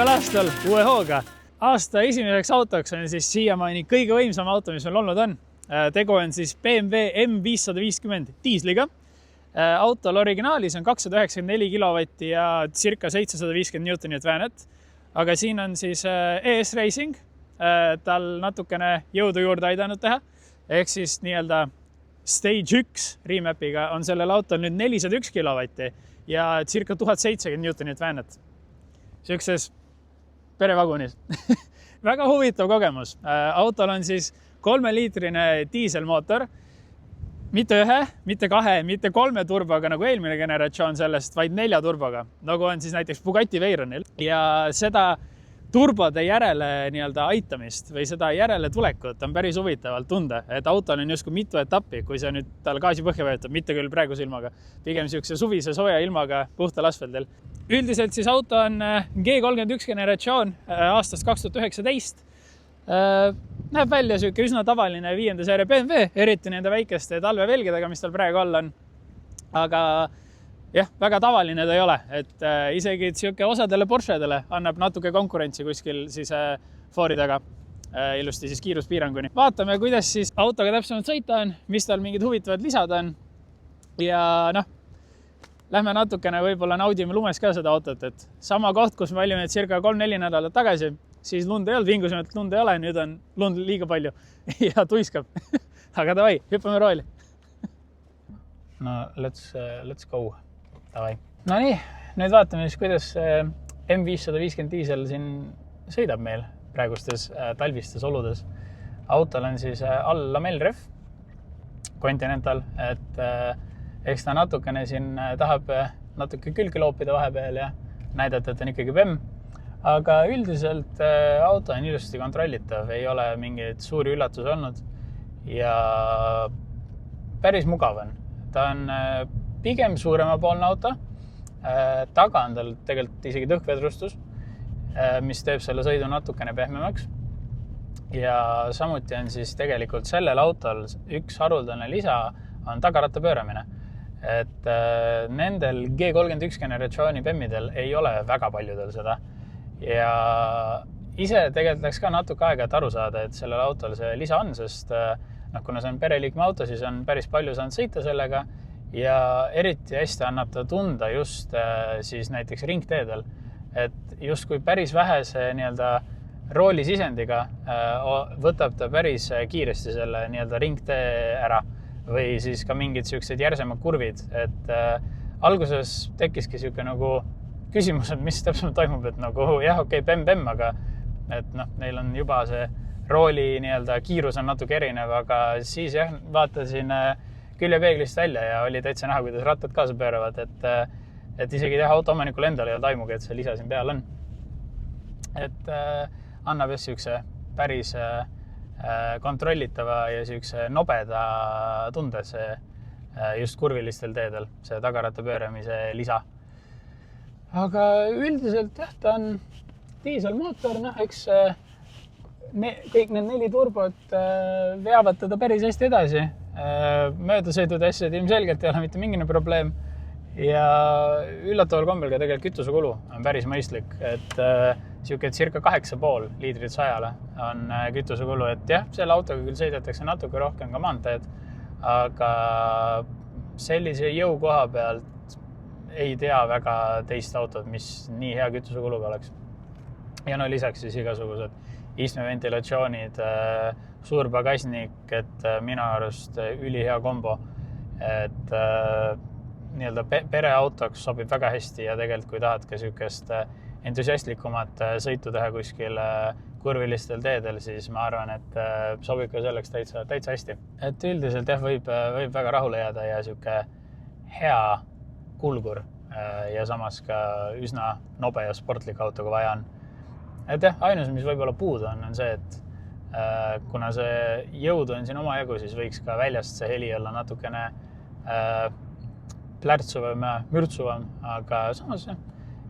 uuel aastal uue hooga. Aasta esimeseks autoks on siis siiamaani kõige võimsam auto, mis meil olnud on. Tegu on siis BMW M550 diisliga. Autol originaalis on 294 kilovatti ja circa 750 Newtonit väänet. Aga siin on siis ES Racing tal natukene jõudu juurde aidanud teha. Ehk siis nii-öelda Stage 1 remapiga on sellel autol nüüd 401 kilovatti ja circa 1070 Newtonit väänet. Siukses perevagunis. Väga huvitav kogemus. Autol on siis 3-liitrine diiselmootor. Mitte 1, mitte 2, mitte 3 turboga nagu eelmine generatsioon sellest, vaid 4 turboga. Nagu on siis näiteks Bugatti Veyronil. Ja seda turbode järele nii-öelda aitamist või seda järele tulekut on päris huvitavalt tunda. Et autol on justkui mitu etappi, kui see nüüd tal gaasi põhja vajutab, mitte küll praeguse ilmaga. Pigem siukse suvise sooja ilmaga puhtal asfaldil. Üldiselt siis auto on G31 generatsioon aastast 2019. Näeb välja siuke üsna tavaline 5. seeria BMW, eriti nende väikeste talvevelgedega, mis tal praegu all on. Aga jah, väga tavaline ta ei ole, et isegi siuke osadele Porschedele annab natuke konkurentsi kuskil siis foori taga ilusti siis kiiruspiiranguni. Vaatame, kuidas siis autoga täpsemalt sõita on, mis tal mingid huvitavad lisad on. Ja lähme natukene võib-olla naudime lumes ka seda autot, et sama koht, kus me olime circa 3-4 nädalat tagasi, siis lund ei olnud, vingusime, et lund ei ole, nüüd on lund liiga palju ja tuiskab. Aga davai, hüppame rooli. No let's go. Davai. No nii, nüüd vaatame siis, kuidas M550 diisel siin sõidab meil praegustes talvistes oludes. Autol on siis all lamellrehv, Continental, et eks ta natukene siin tahab natuke külge loopida vahepeal ja näidata, et on ikkagi BEM. Aga üldiselt auto on ilusti kontrollitav, ei ole mingeid suuri üllatusi olnud ja päris mugav on. Ta on pigem suuremapoolne auto, taga on tal tegelikult isegi tõhkvedrustus, mis teeb selle sõidu natukene pehmemaks. Ja samuti on siis tegelikult sellel autol üks haruldane lisa on tagaratta pööramine. Et nendel G31 generatsiooni BEM-idel ei ole väga paljudel seda. Ja ise tegelikult läks ka natuke aega, et aru saada, et sellel autol see lisa on, sest kuna see on pereliikme auto, siis on päris palju saanud sõita sellega ja eriti hästi annab ta tunda just siis näiteks ringteedel, et justkui päris vähese nii-öelda roolisisendiga võtab ta päris kiiresti selle nii-öelda ringtee ära või siis ka mingid siuksed järsemad kurvid, et alguses tekkiski siuke nagu küsimus, et mis täpselt toimub, et nagu jah, okei, BEM, aga et neil on juba see rooli nii-öelda kiirus on natuke erinev, aga siis jah, vaatasin küljepeeglist välja ja oli täitsa näha, kuidas rattad kaasa pööravad, et isegi autoomanikul endal ei olnud aimugi, et see lisa siin peal on. Et annab just siukse päris kontrollitava ja siukse nobeda tunde see just kurvilistel teedel, see tagaratta pööramise lisa. Aga üldiselt jah, ta on diiselmootor, eks kõik need 4 turbot veavad teda päris hästi edasi. Möödasõidud asjad ilmselgelt ei ole mitte mingine probleem ja üllataval kombel ka tegelikult kütusekulu on päris mõistlik, et siuke circa 8,5 liitrit 100-le on kütusekulu, et jah, selle autoga küll sõidetakse natuke rohkem ka maanteed, aga sellise jõu koha pealt ei tea väga teist autot, mis nii hea kütusekuluga oleks. Ja lisaks siis igasugused istmeventilatsioonid, suur pagasnik, et minu arust ülihea kombo, et nii-öelda pereautoks sobib väga hästi ja tegelikult kui tahad ka siukest entusiastlikumat sõitu teha kuskil kurvilistel teedel, siis ma arvan, et sobib ka selleks täitsa hästi. Et üldiselt jah, võib väga rahule jääda ja siuke hea kulgur ja samas ka üsna nobe ja sportlik auto, kui vaja on. Et jah, ainus, mis võib-olla puudu on see, et kuna see jõudu on siin omajagu, siis võiks ka väljast see heli olla natukene plärtsuvam ja mürtsuvam, aga samas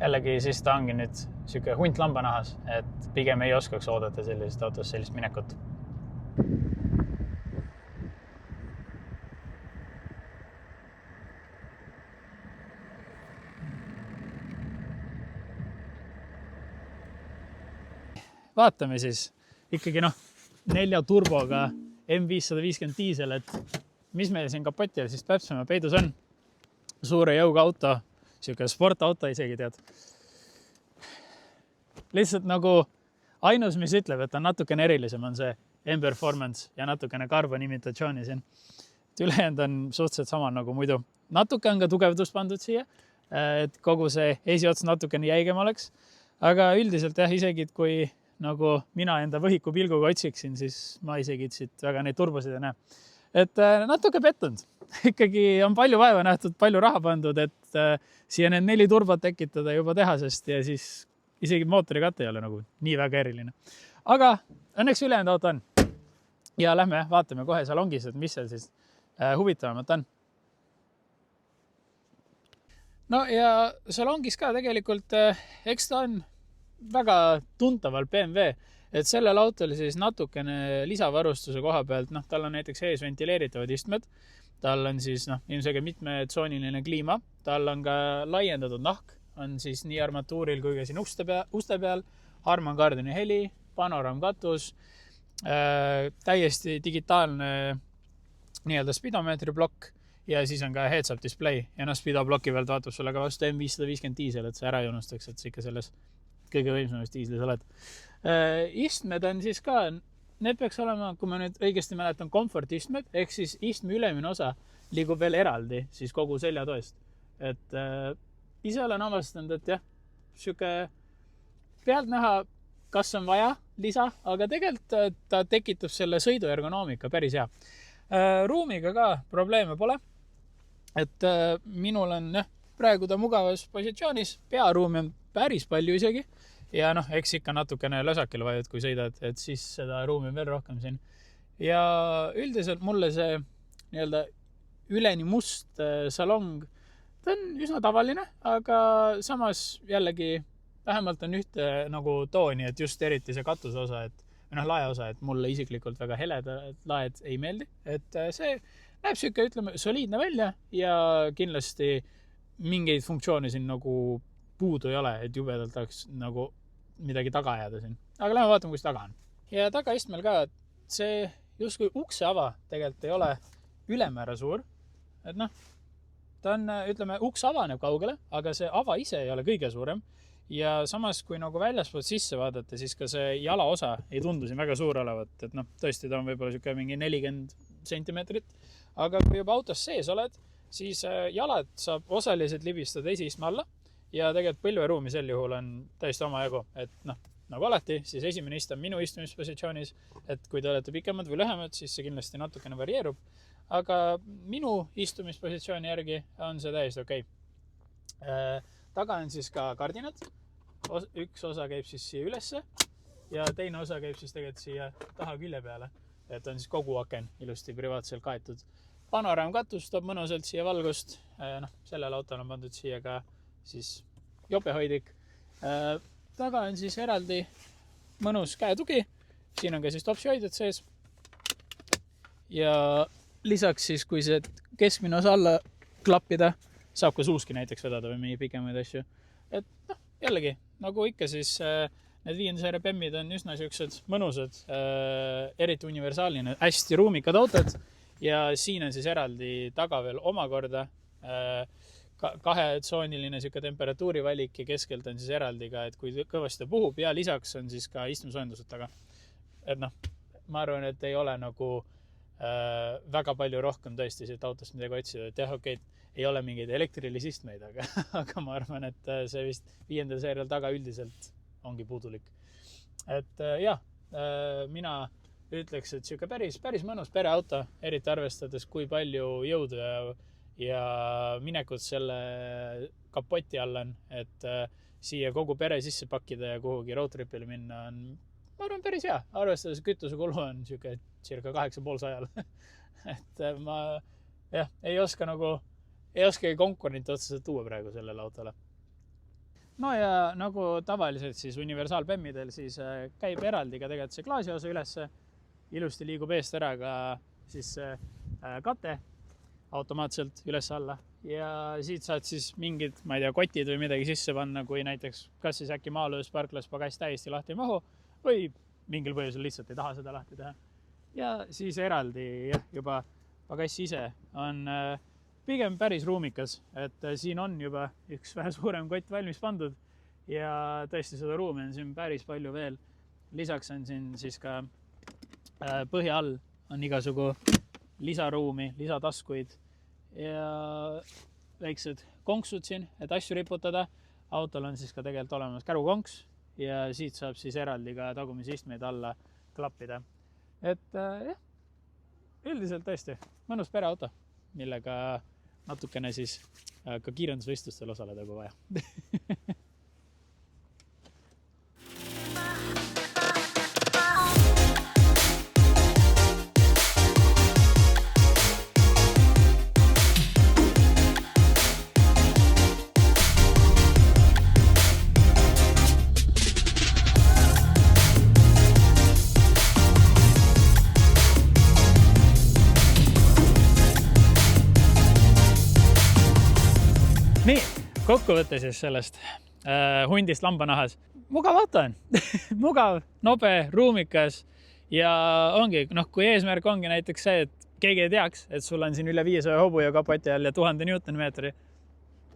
jällegi siis ta ongi nüüd siuke hunt lambanahas, et pigem ei oskaks oodata sellisest autost sellist minekut. vaatame siis ikkagi 4 turboga M550 diisel, et mis meil siin kapoti all siis Päpsama peidus on. Suure jõuga auto, siuke sportauto isegi tead. Lihtsalt nagu ainus, mis ütleb, et on natukene erilisem, on see M-Performance ja natukene carbon imitatsiooni siin. Ülejäänud on suhteliselt sama nagu muidu. Natuke on ka tugevdust pandud siia, et kogu see esiots natukene jäigem oleks. Aga üldiselt jah, isegi kui nagu mina enda võhiku pilguga otsiksin, siis ma isegi siit väga neid turbosid ei näe. Et natuke pettunud. Ikkagi on palju vaeva nähtud, palju raha pandud, et siia need 4 turbot tekitada juba tehasest ja siis isegi mootori katte ei ole nagu nii väga eriline. Aga õnneks ülejäänud auto on. Ja lähme vaatame kohe salongis, et mis seal siis huvitavamat on. No ja salongis ka tegelikult, eks ta on väga tuntaval BMW, et sellel autol siis natukene lisavarustuse koha pealt, tal on näiteks ees ventileeritavad istmed, tal on siis ilmselgelt mitmetsooniline kliima, tal on ka laiendatud nahk, on siis nii armatuuril kui ka siin uste peal, Harman Kardoni heli, panoraamkatus, täiesti digitaalne nii-öelda spidomeetri plokk ja siis on ka heads-up display ja spidoblokki pealt vaatab sulle ka vastu M550 diisel, et see ära ei unustaks, et sa ikka selles kõige võimsamast diislis oled. Istmed on siis ka, need peaks olema, kui ma nüüd õigesti mäletan, comfort istmed, ehk siis istme ülemine osa liigub veel eraldi siis kogu seljatoest. Et ise olen avastanud, et jah, siuke pealt näha, kas on vaja lisa, aga tegelikult ta tekitab selle sõidu ergonoomika päris hea. Ruumiga ka probleeme pole. Et minul on praegu ta mugavas positsioonis, pearuumi on päris palju isegi ja eks ikka natukene lösakil vajud, kui sõidad, et siis seda ruumi on veel rohkem siin. Ja üldiselt mulle see nii-öelda üleni must salong, ta on üsna tavaline, aga samas jällegi vähemalt on ühte nagu tooni, et just eriti see katuse osa, lae osa, et mulle isiklikult väga heledad laed ei meeldi, et see näeb siuke, ütleme, soliidne välja ja kindlasti mingeid funktsioone siin nagu puudu ei ole, et jubedalt tahaks nagu midagi taga ajada siin. Aga lähme vaatame, kus taga on. Ja tagaistmel ka, see justkui ukse ava tegelikult ei ole ülemäära suur. Et ta on, ütleme, uks avaneb kaugele, aga see ava ise ei ole kõige suurem. Ja samas, kui nagu väljaspoolt sisse vaadata, siis ka see jala osa ei tundu siin väga suur olevat. Et tõesti, ta on võib-olla siuke mingi 40 sentimeetrit. Aga kui juba autos sees oled, siis jalad saab osaliselt libistada esiistme alla ja tegelikult põlveruumi sel juhul on täiesti oma jagu, et nagu alati, siis esimene ist on minu istumispositsioonis, et kui te olete pikemad või lühemad, siis see kindlasti natukene varieerub, aga minu istumispositsiooni järgi on see täiesti okei. Taga on siis ka kardinad, üks osa käib siis siia ülesse ja teine osa käib siis tegelikult siia taha külje peale, et on siis kogu aken ilusti privaatselt kaetud. Panoraamkatus toob mõnusalt siia valgust, sellel autol on pandud siia ka siis jopehoidik. Taga on siis eraldi mõnus käetugi, siin on ka siis topsihoidjad sees. Ja lisaks siis, kui see keskmine osa alla klappida, saab ka suuski näiteks vedada või mingi pikemaid asju. Et jällegi, nagu ikka siis need 5. seeria BEM-id on üsna siuksed mõnusad, eriti universaalne, hästi ruumikad autod. Ja siin on siis eraldi taga veel omakorda kahetsooniline siuke temperatuurivalik ja keskelt on siis eraldi ka, et kui kõvasti puhub ja lisaks on siis ka istmesoojendused taga. Et ma arvan, et ei ole nagu väga palju rohkem tõesti siit autost midagi otsida, et jah, okei, ei ole mingeid elektrilisi istmeid, aga ma arvan, et see vist 5. seerial taga üldiselt ongi puudulik. Et jah, mina ütleks, et siuke päris mõnus pereauto, eriti arvestades, kui palju jõudu ja minekut selle kapoti all on, et siia kogu pere sisse pakkida ja kuhugi roadtripile minna on, ma arvan, päris hea. Arvestades kütusekulu on siuke circa 8,5 et ma ei oskagi konkurenti otseselt tuua praegu sellele autole. No ja nagu tavaliselt siis universaal BEM-idel siis käib eraldi ka tegelikult see klaasi osa ülesse. Ilusti liigub eest ära ka siis kate automaatselt üles alla ja siit saad siis mingid, ma ei tea, kotid või midagi sisse panna, kui näiteks kas siis äkki maalöös parklas pagass täiesti lahti ei mahu või mingil põhjusel lihtsalt ei taha seda lahti teha. Ja siis eraldi juba pagass ise on pigem päris ruumikas, et siin on juba üks vähe suurem kott valmis pandud ja tõesti seda ruumi on siin päris palju veel. Lisaks on siin siis ka põhja all on igasugu lisaruumi, lisataskuid ja väiksed konksud siin, et asju riputada. Autol on siis ka tegelikult olemas kärukonks ja siit saab siis eraldi ka tagumise istmeid alla klappida. Et üldiselt tõesti mõnus pereauto, millega natukene siis ka kiirendusvõistlustel osaleda, kui vaja. Nii, kokkuvõte siis sellest hundist lambanahas. Mugav auto on. Mugav, nobe, ruumikas ja ongi, kui eesmärk ongi näiteks see, et keegi ei teaks, et sul on siin üle 500 hobu ja kapoti all ja 1000 Newtonmeetri,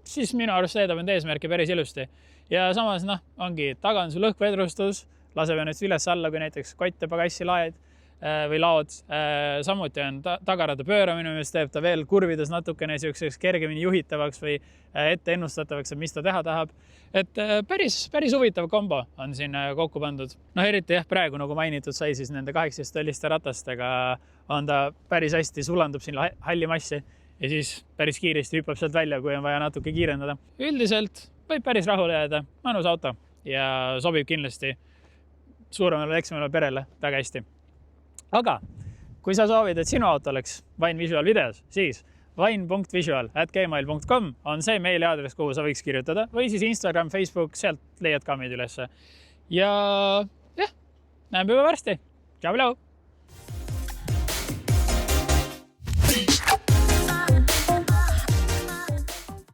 siis minu arust seedab enda eesmärki päris ilusti. Ja samas ongi, taga on sul õhkvedrustus, laseb ennast üles alla, kui näiteks kotte pagassi laed või laod. Samuti on tagarada pööramine, mis teeb ta veel kurvides natukene siukseks kergemini juhitavaks või ette ennustatavaks, et mis ta teha tahab. Et päris huvitav kombo on siin kokku pandud. Eriti praegu, nagu mainitud sai, siis nende 18-tõlliste ratastega on ta päris hästi, sulandub siin halli massi ja siis päris kiiresti hüppab sealt välja, kui on vaja natuke kiirendada. Üldiselt võib päris rahule jääda, mõnus auto ja sobib kindlasti suuremale eksamile perele väga hästi. Aga kui sa soovid, et sinu auto oleks Vine Visual videos, siis vine.visual@gmail.com on see meiliaadress, kuhu sa võiks kirjutada või siis Instagram, Facebook, sealt leiad ka meid ülesse. Ja näeme juba varsti. Tšau!